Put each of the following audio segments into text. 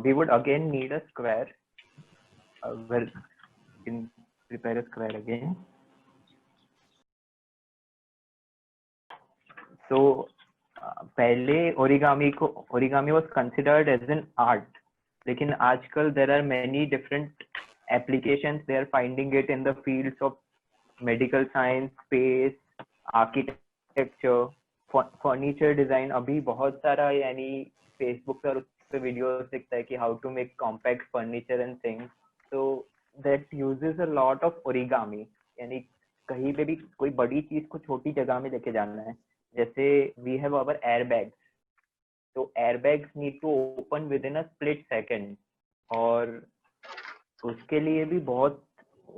we would again need a square. Well, can prepare a square again. So पहले origami was considered as an art, लेकिन आजकल there are many different applications. They are finding it in the fields of medical science, space, architecture, furniture design. अभी बहुत सारा यानी Facebook पर उस पे वीडियोस दिखता है कि how to make compact furniture and things. So that uses a lot of origami. यानी कहीं पे भी कोई बड़ी चीज को छोटी जगह में लेके जाना है, जैसे we have our airbags. So airbags need to open within a split second. और उसके लिए भी बहुत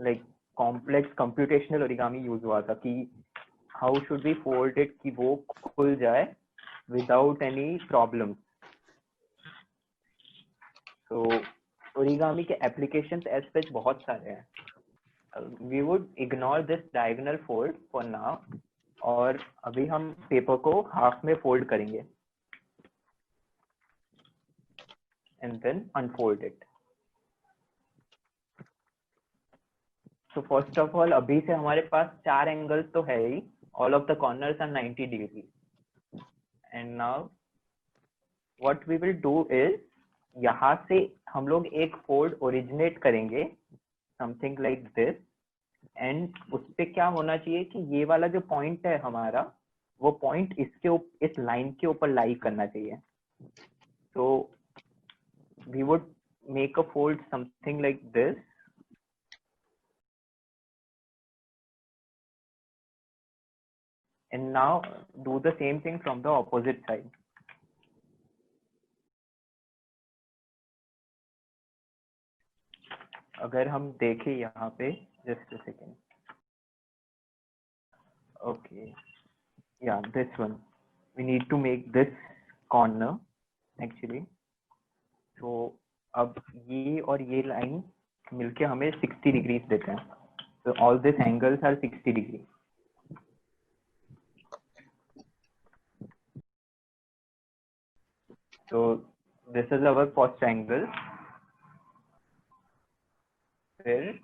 like complex computational origami use हुआ था कि how should we fold it कि वो खुल जाए without any problem. So origami के applications as such बहुत सारे हैं. We would ignore this diagonal fold for now. और अभी हम पेपर को हाफ में फोल्ड करेंगे and then unfold it. So first of all, अभी से हमारे पास 4 एंगल्स तो है ही. All of the corners are 90 degrees. And now what we will do is यहाँ से हम लोग एक फोल्ड ओरिजिनेट करेंगे something like this. एंड उस पे क्या होना चाहिए कि ये वाला जो पॉइंट है हमारा, वो पॉइंट इस लाइन के ऊपर लाई करना चाहिए. तो we would make a fold something like this. And now do the same thing from the opposite side. अगर हम देखें यहाँ पे, just a second. Okay, yeah, this one. We need to make this corner actually. So अब ये और ये line मिलके हमें 60 डिग्रीज देते हैं. So all these angles are 60 degrees. So this is our first angle. फिर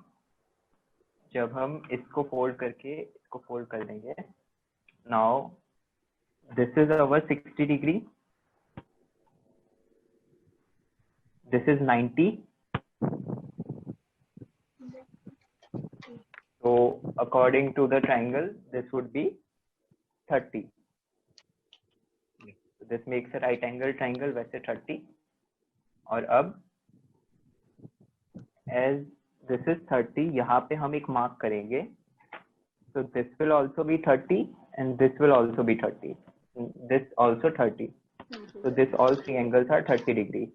जब हम इसको फोल्ड करके इसको फोल्ड कर देंगे, now this is our 60 degree. This is 90. So according to the triangle, this would be 30. So this makes a right angle triangle, वैसे 30. और अब as this is 30, यहाँ पे हम एक मार्क करेंगे. So this will also be 30 and this will also be 30. This also 30. So this all three angles are 30 degrees.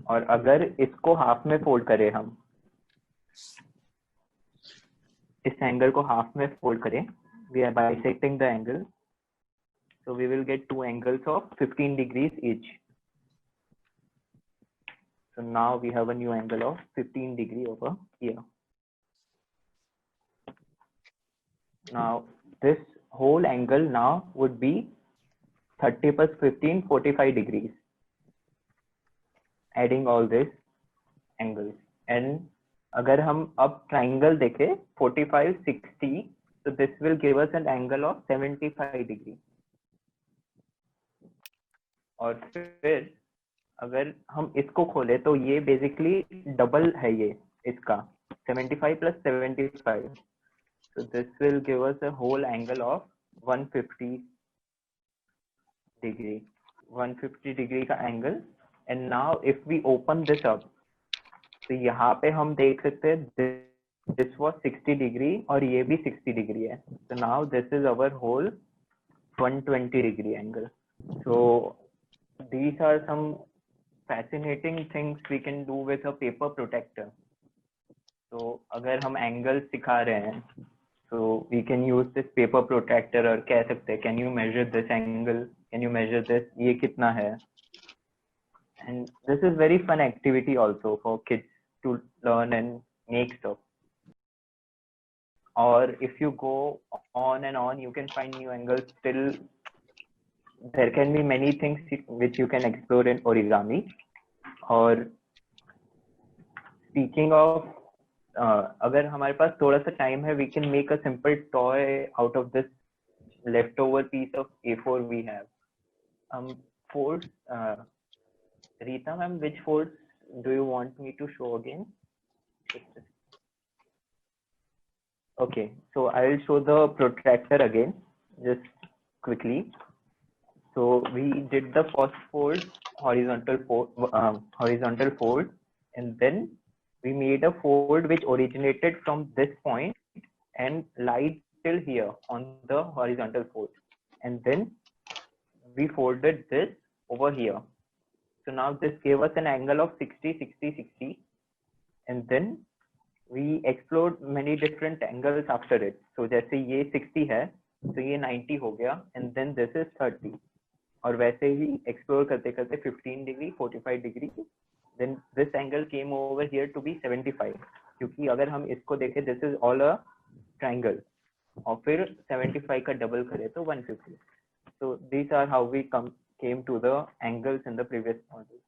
और अगर इसको हाफ में फोल्ड करें, हम इस एंगल को हाफ में फोल्ड करें, we are bisecting the angle. So we will get two angles of 15 degrees each. So now we have a new angle of 15 degree over here. Now this whole angle now would be 30 plus 15, 45 degrees. Adding all these angles. And अगर हम अब triangle देखें 45, 60, so this will give us an angle of 75 degree. और फिर अगर हम इसको खोले तो ये basically double है ये इसका 75 plus 75. So this will give us a whole angle of 150 degree. 150 degree का angle. And now if we open this up, तो यहाँ पे हम देख सकते हैं this was 60 degree और ये भी 60 degree है. So now this is our whole 120 degree angle. So these are some fascinating things we can do with a paper protector. So अगर हम angle सिखा रहे हैं, so we can use this paper protector और कह सकते हैं can you measure this angle, can you measure this, ये कितना है. And this is very fun activity also for kids to learn and make stuff. Or if you go on and on, you can find new angles till there can be many things which you can explore in origami. और speaking of, अगर हमारे पास थोड़ा सा time है, we can make a simple toy out of this leftover piece of A4 we have. Folds. Rita ma'am, which folds do you want me to show again? Okay, so I will show the protractor again, just quickly. So we did the first fold, horizontal fold, and then we made a fold which originated from this point and lied till here on the horizontal fold, and then we folded this over here. So now this gave us an angle of 60, 60, 60, and then we explored many different angles after it. So जैसे ये 60 है, तो ये 90 हो गया, and then this is 30. और वैसे ही explore करते करते 15 degree, 45 degree, then this angle came over here to be 75. क्योंकि अगर हम इसको देखें, this is all a triangle, और फिर 75 का double करें तो 150. So these are how we came to the angles in the previous model.